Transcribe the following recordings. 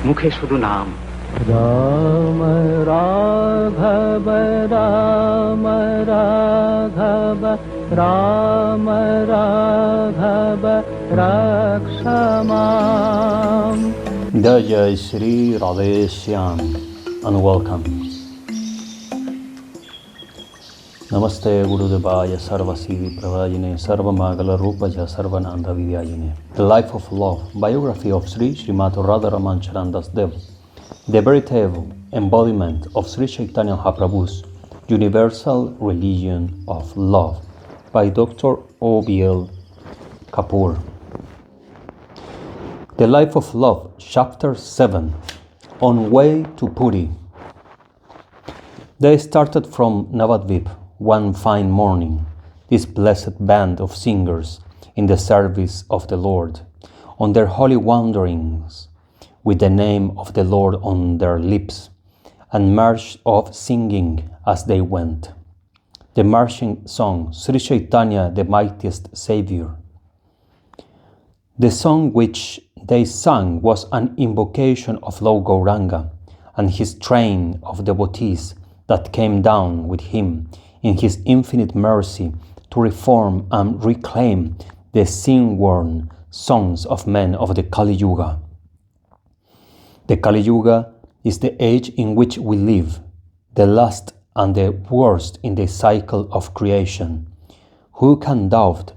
মুখে শুধু নাম। রাম রাঘব রাম রাঘব রাম রাঘব রক্ষমাম। Jay Sri Radheshyam and welcome. Namaste Gurudevaya Sarvasiddhi Pravajine Sarvamangala Rupaja Sarvananda Vidyayine. The Life of Love, biography of Sri Radharaman Charan Das Dev, the veritable embodiment of Sri Chaitanya Mahaprabhu's universal religion of love, by Dr. o.b.l. Kapoor. The Life of Love, Chapter 7, On Way to Puri. They started from Navadvip one fine morning, this blessed band of singers in the service of the Lord, on their holy wanderings, with the name of the Lord on their lips, and marched off singing as they went. The marching song, Sri Chaitanya, the mightiest Savior. The song which they sang was an invocation of Lord Gauranga and his train of devotees that came down with him in his infinite mercy to reform and reclaim the sin-worn sons of men of the Kali Yuga. The Kali Yuga is the age in which we live, the last and the worst in the cycle of creation. Who can doubt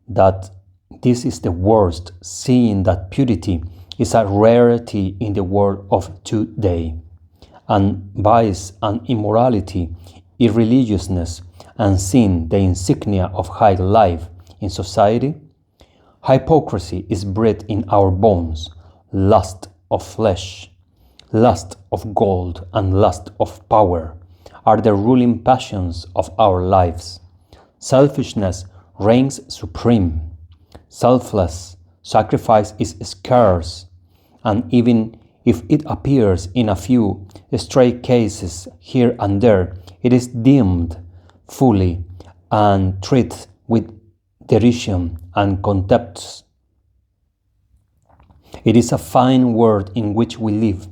that this is the worst, seeing that purity is a rarity in the world of today, and vice and immorality, irreligiousness, and sin the insignia of high life in society? Hypocrisy is bred in our bones, lust of flesh, lust of gold, and lust of power are the ruling passions of our lives. Selfishness reigns supreme. Selfless sacrifice is scarce, and even if it appears in a few stray cases here and there, it is deemed fully and treated with derision and contempt. It is a fine world in which we live.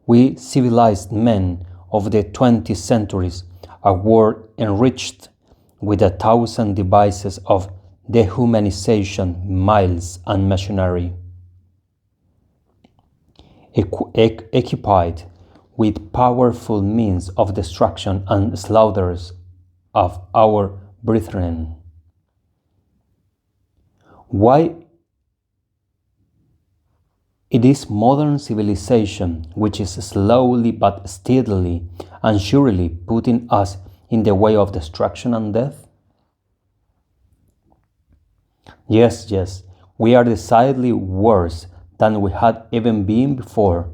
We civilized men of the 20th centuries, a world enriched with 1,000 devices of dehumanization, miles, and machinery, occupied with powerful means of destruction and slaughters of our brethren. Why it is modern civilization which is slowly but steadily and surely putting us in the way of destruction and death? Yes, we are decidedly worse than we had even been before.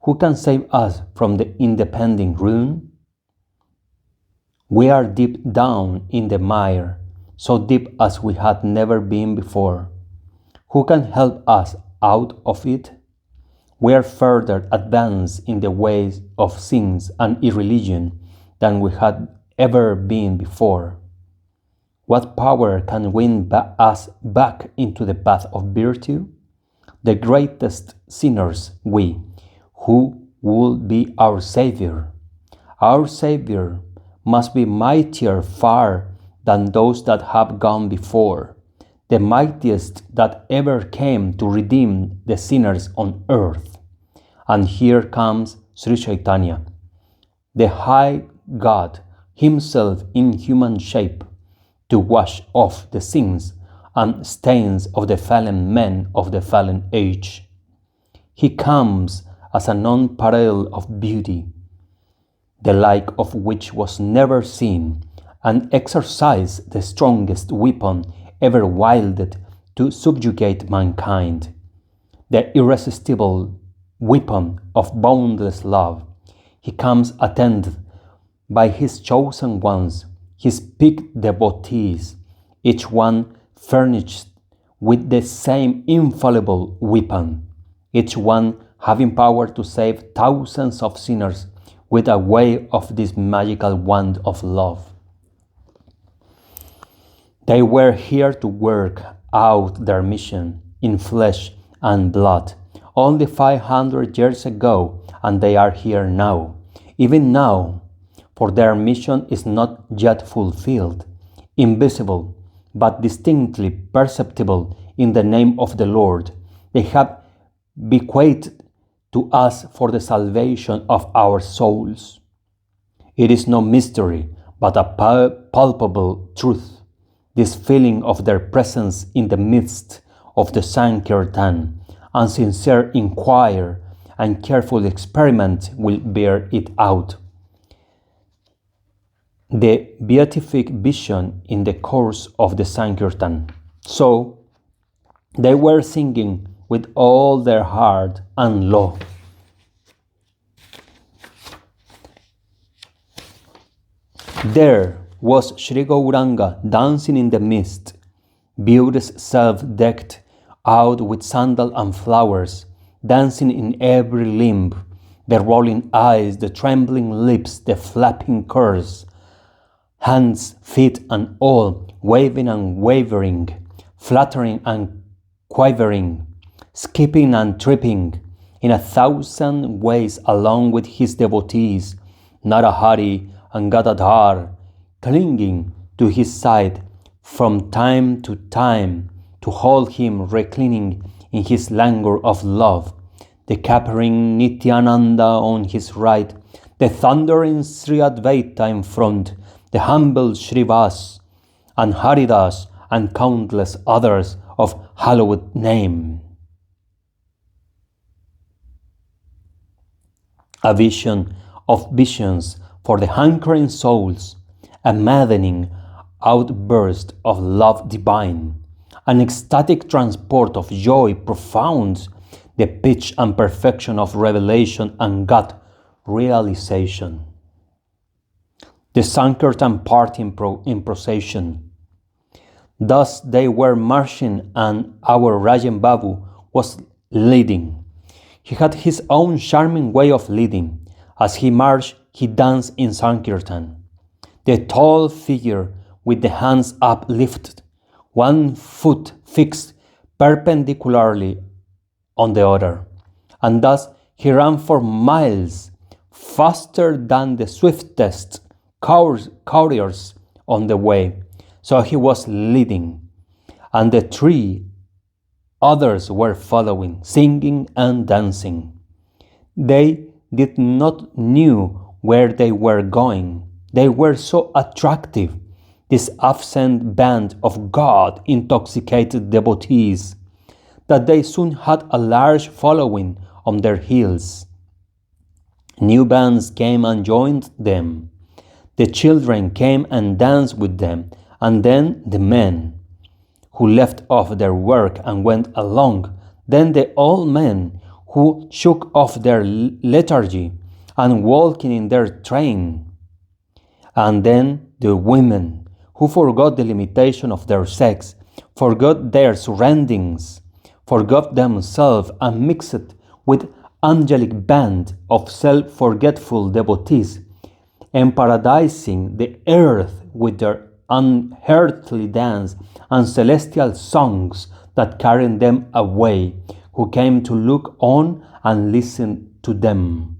Who can save us from the impending ruin? We are deep down in the mire, so deep as we had never been before. Who can help us out of it? We are further advanced in the ways of sins and irreligion than we had ever been before. What power can win us back into the path of virtue? The greatest sinners we, who will be our Savior. Our Savior must be mightier far than those that have gone before, the mightiest that ever came to redeem the sinners on earth. And here comes Sri Chaitanya, the high God, himself in human shape, to wash off the sins and stains of the fallen men of the fallen age. He comes as a non-parallel of beauty, the like of which was never seen, and exercise the strongest weapon ever wielded to subjugate mankind, the irresistible weapon of boundless love. He comes attended by his chosen ones, his picked devotees, each one furnished with the same infallible weapon, each one having power to save thousands of sinners with a wave of this magical wand of love. They were here to work out their mission in flesh and blood only 500 years ago, and they are here now, even now, for their mission is not yet fulfilled, invisible, but distinctly perceptible in the name of the Lord. They have bequeathed to us for the salvation of our souls. It is no mystery, but a palpable truth, this feeling of their presence in the midst of the Sankirtan, and sincere inquiry and careful experiment will bear it out. The beatific vision in the course of the Sankirtan. So they were singing with all their heart, and lo, there was Sri Gauranga dancing in the midst, beauty's self decked out with sandal and flowers, dancing in every limb, the rolling eyes, the trembling lips, the flapping curves, hands, feet, and all, waving and wavering, fluttering and quivering, skipping and tripping in 1,000 ways along with his devotees, Narahari and Gadadhar, clinging to his side from time to time to hold him reclining in his languor of love, the capering Nityananda on his right, the thundering Sri Advaita in front, the humble Srivas and Haridas and countless others of hallowed name. A vision of visions for the hankering souls, a maddening outburst of love divine, an ecstatic transport of joy profound, the pitch and perfection of revelation and God realization. The Sankirtan party in procession. Thus they were marching, and our Rajan Babu was leading. He had his own charming way of leading. As he marched, he danced in Sankirtan. The tall figure with the hands uplifted, one foot fixed perpendicularly on the other, and thus he ran for miles, faster than the swiftest couriers on the way. So he was leading, and the 3 others were following, singing and dancing. They did not knew where they were going. They were so attractive, this absent band of God intoxicated devotees, that they soon had a large following on their heels. New bands came and joined them. The children came and danced with them, and then the men, who left off their work and went along, then the old men, who shook off their lethargy and walking in their train, and then the women, who forgot the limitation of their sex, forgot their surroundings, forgot themselves, and mixed with angelic band of self-forgetful devotees, emparadising the earth with their unearthly dance and celestial songs that carried them away, who came to look on and listen to them.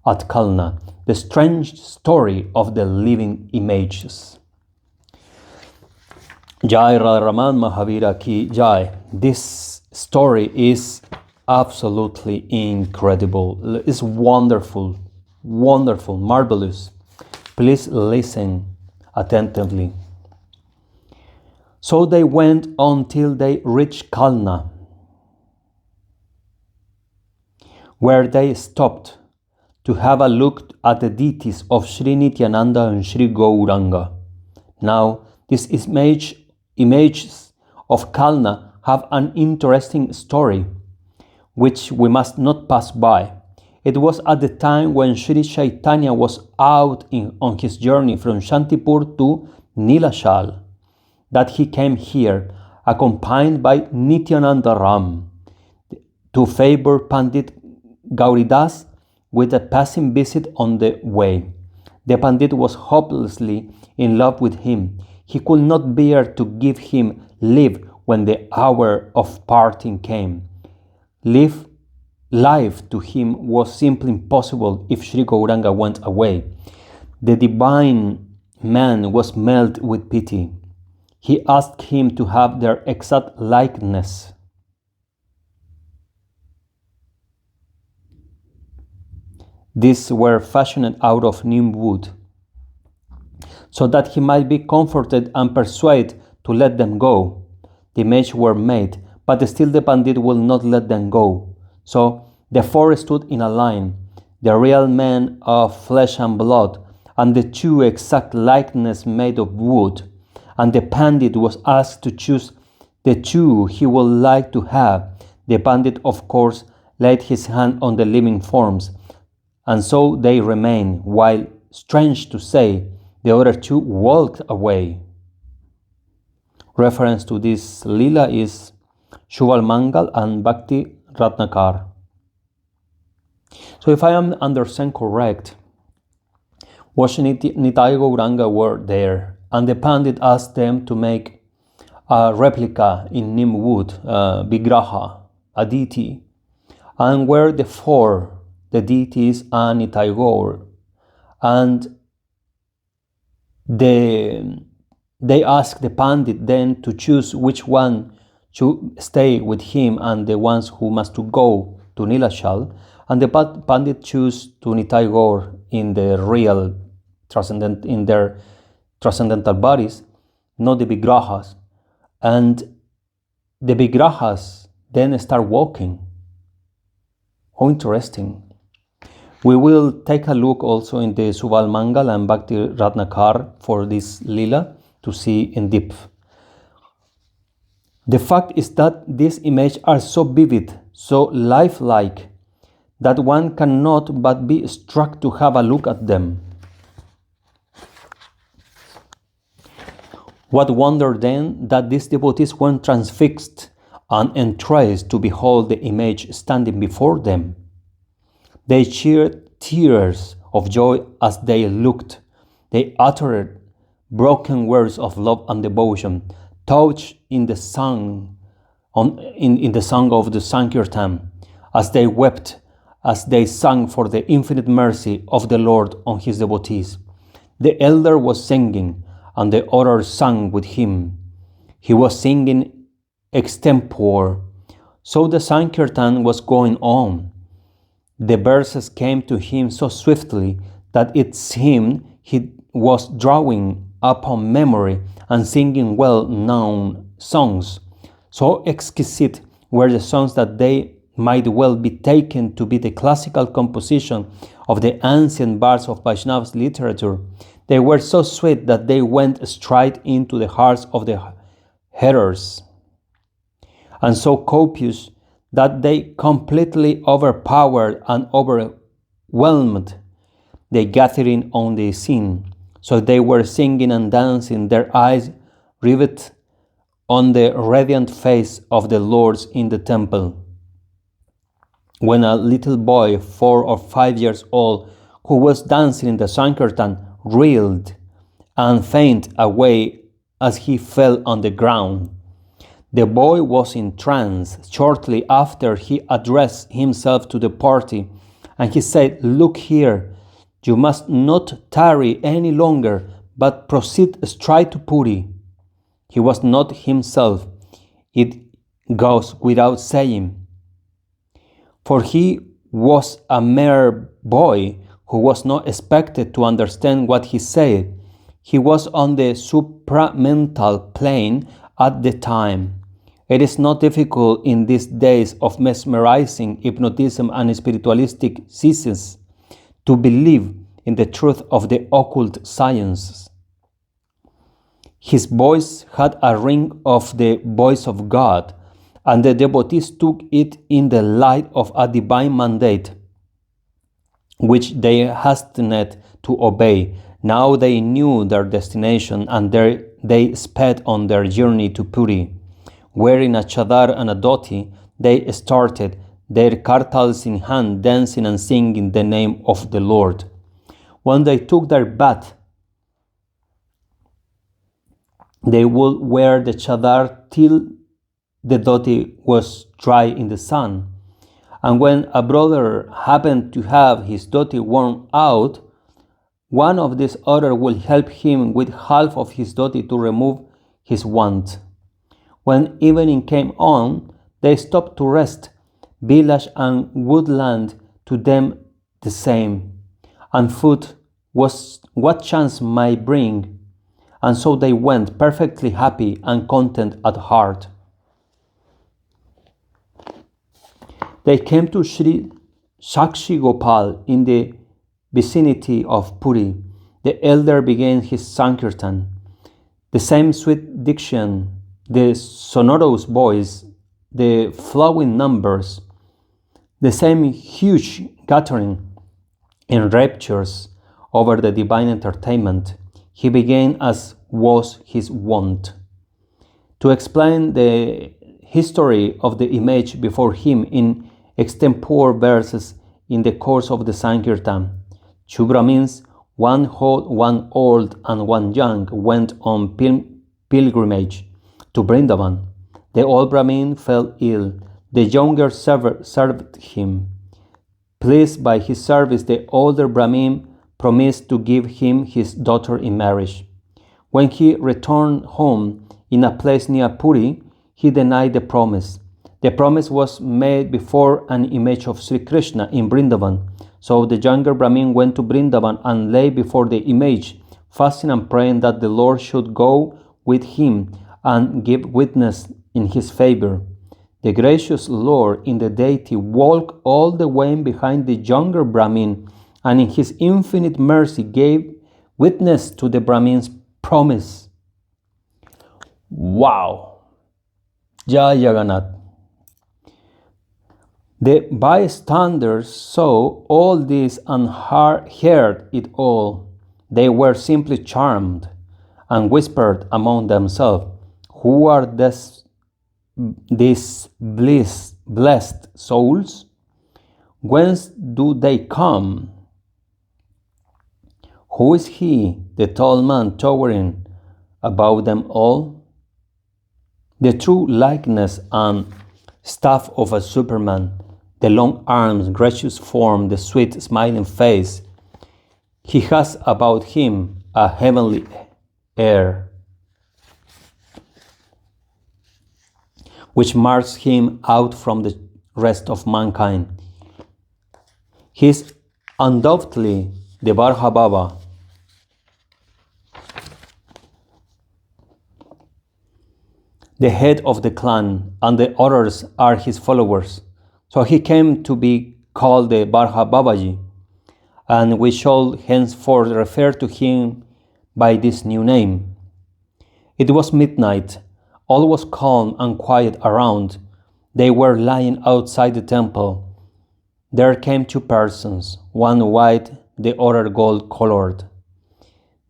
At Kalna, the strange story of the living images. Jai Radharaman Mahavira Ki Jai. This story is absolutely incredible. It's wonderful, wonderful, marvelous. Please listen attentively. So they went on till they reached Kalna, where they stopped to have a look at the deities of Sri Nityananda and Sri Gauranga. Now, these images of Kalna have an interesting story, which we must not pass by. It was at the time when Sri Chaitanya was out on his journey from Shantipur to Nilashal that he came here, accompanied by Nityananda Ram, to favor Pandit Gauridas with a passing visit on the way. The Pandit was hopelessly in love with him. He could not bear to give him leave when the hour of parting came. Leave life to him was simply impossible if Sri Gauranga went away. The divine man was moved with pity. He asked him to have their exact likeness. These were fashioned out of neem wood, so that he might be comforted and persuaded to let them go. The images were made, but still the bandit will not let them go. So the four stood in a line, the real man of flesh and blood, and the two exact likeness made of wood. And the bandit was asked to choose the two he would like to have. The bandit, of course, laid his hand on the living forms, and so they remained, while, strange to say, the other two walked away. Reference to this lila is Shubal Mangal and Bhakti Ratnakar. So if I am understand correct, Nitai Gauranga were there, and the Pandit asked them to make a replica in neem wood, Vigraha, a deity, and were the four, the deities and Nitai Gaur, and they asked the Pandit then to choose which one should stay with him and the ones who must to go to Nilashal, and the Pandit chose to Nitai Gaur in the real in their transcendental bodies, not the Vigrahas. And the Vigrahas then start walking. How interesting. We will take a look also in the Subal Mangal and Bhakti Ratnakar for this lila to see in depth. The fact is that these images are so vivid, so lifelike, that one cannot but be struck to have a look at them. What wonder then that these devotees were transfixed and entranced to behold the image standing before them. They shed tears of joy as they looked. They uttered broken words of love and devotion, touched in the song in the song of the Sankirtan, as they wept, as they sang for the infinite mercy of the Lord on his devotees. The elder was singing, and the other sang with him. He was singing extempore, so the Sankirtan was going on. The verses came to him so swiftly that it seemed he was drawing upon memory and singing well-known songs. So exquisite were the songs that they might well be taken to be the classical composition of the ancient bards of Vaishnava's literature. They were so sweet that they went straight into the hearts of the hearers, and so copious that they completely overpowered and overwhelmed the gathering on the scene. So they were singing and dancing, their eyes riveted on the radiant face of the Lord in the temple. When a little boy, 4 or 5 years old, who was dancing in the Sankirtan, reeled and fainted away as he fell on the ground. The boy was in trance. Shortly after, he addressed himself to the party, and he said, "Look here, you must not tarry any longer, but proceed straight to Puri." He was not himself, it goes without saying, for he was a mere boy who was not expected to understand what he said. He was on the supramental plane at the time. It is not difficult in these days of mesmerizing hypnotism and spiritualistic seances to believe in the truth of the occult sciences. His voice had a ring of the voice of God, and the devotees took it in the light of a divine mandate, which they hastened to obey. Now they knew their destination, and they sped on their journey to Puri. Wearing a chadar and a dhoti, they started, their kartals in hand, dancing and singing the name of the Lord. When they took their bath, they would wear the chadar till the dhoti was dry in the sun, And when a brother happened to have his dhoti worn out, one of these others will help him with half of his dhoti to remove his want. When evening came on, they stopped to rest, village and woodland to them the same, and food was what chance might bring, and so they went perfectly happy and content at heart. They came to Sri Sakshi Gopal in the vicinity of Puri. The elder began his Sankirtan. The same sweet diction, the sonorous voice, the flowing numbers, the same huge gathering in raptures over the divine entertainment. He began as was his wont, to explain the history of the image before him in extempore verses in the course of the Sankirtan. Two Brahmins, one old and one young, went on pilgrimage to Vrindavan. The old Brahmin fell ill. The younger served him. Pleased by his service, the older Brahmin promised to give him his daughter in marriage. When he returned home in a place near Puri, he denied the promise. The promise was made before an image of Sri Krishna in Vrindavan. So the younger Brahmin went to Vrindavan and lay before the image, fasting and praying that the Lord should go with him and give witness in his favor. The gracious Lord in the deity walked all the way behind the younger Brahmin, and in his infinite mercy gave witness to the Brahmin's promise. Wow! Jai Jagannath. The bystanders saw all this and heard it all. They were simply charmed and whispered among themselves, "Who are these blessed souls? Whence do they come? Who is he, the tall man towering above them all? The true likeness and staff of a Superman, the long arms, gracious form, the sweet smiling face. He has about him a heavenly air, which marks him out from the rest of mankind. He is undoubtedly the Barha Baba, the head of the clan, and the others are his followers. So he came to be called the Barha Babaji, and we shall henceforth refer to him by this new name. It was midnight. All was calm and quiet around. They were lying outside the temple. There came two persons, one white, the other gold-colored.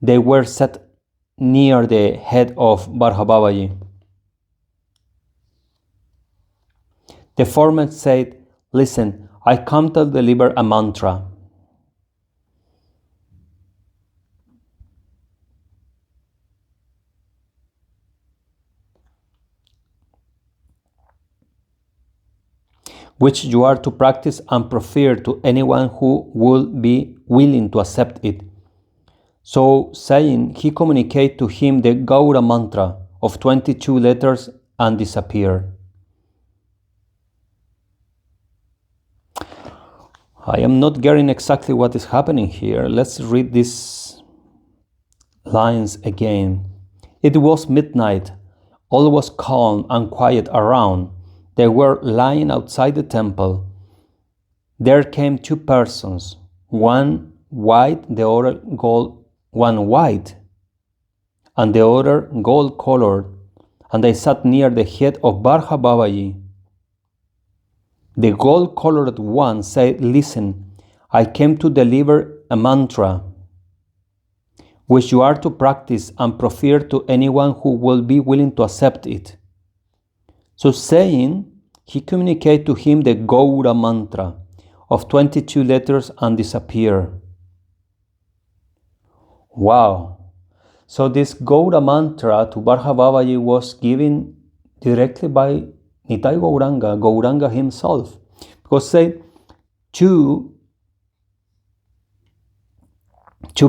They were set near the head of Barha Babaji. The former said, "Listen, I come to deliver a mantra." Which you are to practice and proffer to anyone who will be willing to accept it. So saying, he communicated to him the Gaura mantra of 22 letters and disappeared. I am not getting exactly what is happening here. Let's read these lines again. It was midnight. All was calm and quiet around. They were lying outside the temple. There came two persons, one white, the other gold, one white, and the other gold-colored, and they sat near the head of Barha Babaji. The gold-colored one said, "Listen, I came to deliver a mantra, which you are to practice and proffer to anyone who will be willing to accept it." So saying, he communicated to him the Gaura mantra of 22 letters and disappeared. Wow! So this Gaura mantra to Barha Babaji was given directly by Nitai Gauranga himself, Because say two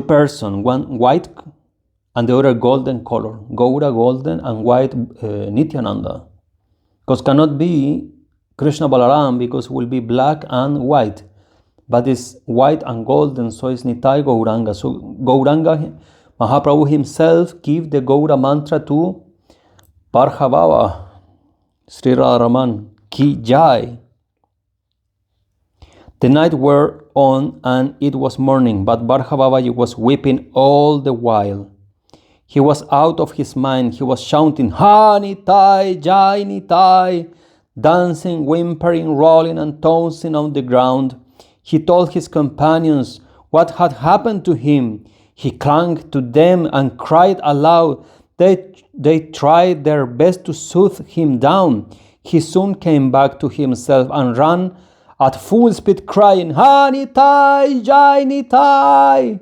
person, one white and the other golden color, Gaura golden and white Nityananda. Because cannot be Krishna Balaram because it will be black and white, but it's white and golden, so it's Nitai Gauranga. So Gauranga, Mahaprabhu himself give the Gaura mantra to Bhargava, Sri Radharaman Ki Jai. The night wore on and it was morning, but Bhargava was weeping all the while. He was out of his mind. He was shouting, Ha Nitai, Jai Nitai, dancing, whimpering, rolling and tossing on the ground. He told his companions what had happened to him. He clung to them and cried aloud. They tried their best to soothe him down. He soon came back to himself and ran at full speed crying, Ha Nitai, Jai Nitai.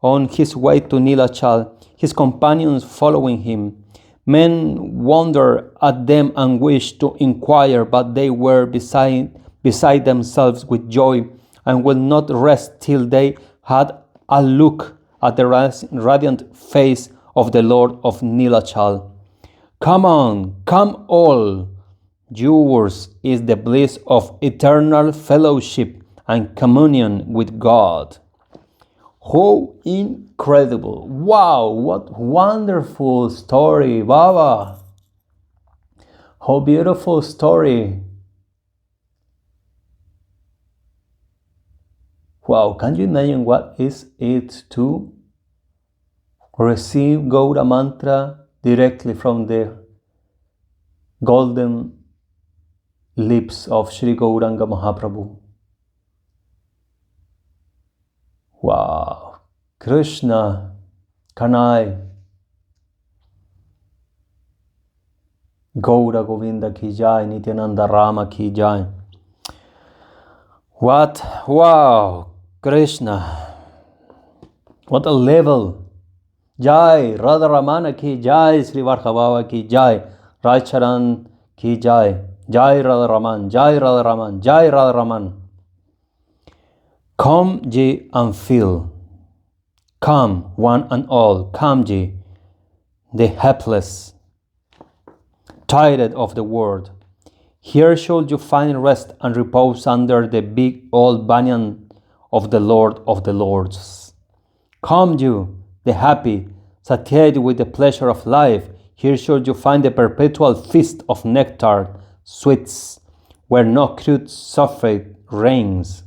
On his way to Nilachal, his companions following him. Men wondered at them and wished to inquire, but they were beside themselves with joy and would not rest till they had a look at the radiant face of the Lord of Nilachal. Come on, come all. Yours is the bliss of eternal fellowship and communion with God. How incredible! Wow, what wonderful story, Baba! How beautiful story! Wow, can you imagine what is it to receive Gaura mantra directly from the golden lips of Sri Gauranga Mahaprabhu? Wow, Krishna, Kanai, Gaura Govinda Ki Jai, Nityananda Rama Ki Jai. What, wow, Krishna, what a level. Jai, Radharamana Ki Jai, Sri Bhargava Ki Jai, Radharaman Ki Jai, Jai Radharaman, Jai Radharaman, Jai Radharaman. Come ye and feel. Come, one and all, come ye, the helpless, tired of the world. Here shall you find rest and repose under the big old banyan of the Lord of the Lords. Come you, the happy, satiated with the pleasure of life. Here shall you find the perpetual feast of nectar, sweets, where no crude suffering reigns.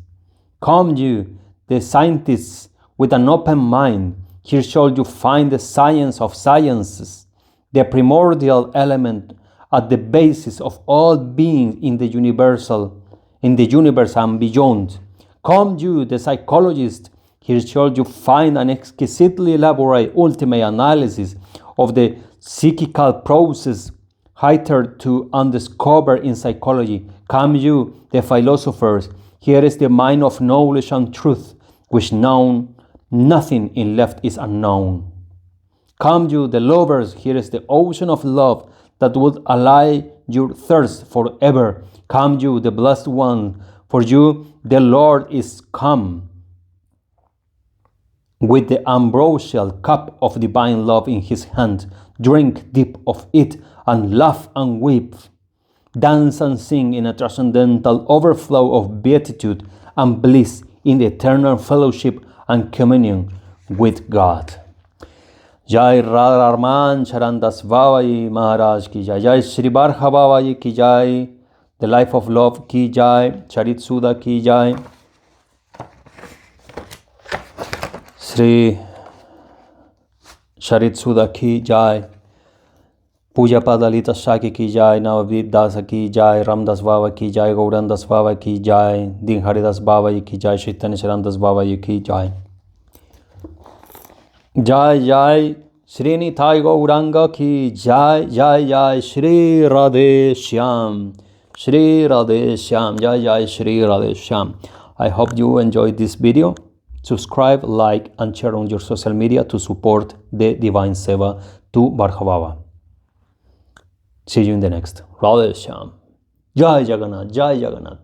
Come you, the scientists with an open mind. Here shall you find the science of sciences, the primordial element at the basis of all being in the universe and beyond. Come you, the psychologist. Here shall you find an exquisitely elaborate ultimate analysis of the psychical process hitherto to undiscovered in psychology. Come you, the philosophers. Here is the mine of knowledge and truth, which known, nothing in left is unknown. Come you, the lovers, here is the ocean of love that would allay your thirst forever. Come you, the blessed one, for you the Lord is come. With the ambrosial cup of divine love in his hand, drink deep of it and laugh and weep. Dance and sing in a transcendental overflow of beatitude and bliss in the eternal fellowship and communion with God. Jai Radharaman Charan Das Dev Maharaj Ki Jai, Jai Sri Bhargava Ki Jai, the life of love Ki Jai, Charit Sudha Ki Jai, Sri Charit Sudha Ki Jai, Puja Padalita Shaki Ki Jai, Navadvip Dasa Ki Jai, Ramdas Baba Ki Jai, Gaurandas Baba Ki Jai, Din Haridas Baba Ki Jai, Chaitanya Charandas Baba Ki Jai. Jai Jai Sri Nitai Gauranga Ki Jai, Jai Jai Sri Radheshyam, Sri Radheshyam, Jai Jai Sri Radheshyam. I hope you enjoyed this video. Subscribe, like and share on your social media to support the Divine Seva to Bhargava. See you in the next. Radheshyam. Jai Jagannath, Jai Jagannath.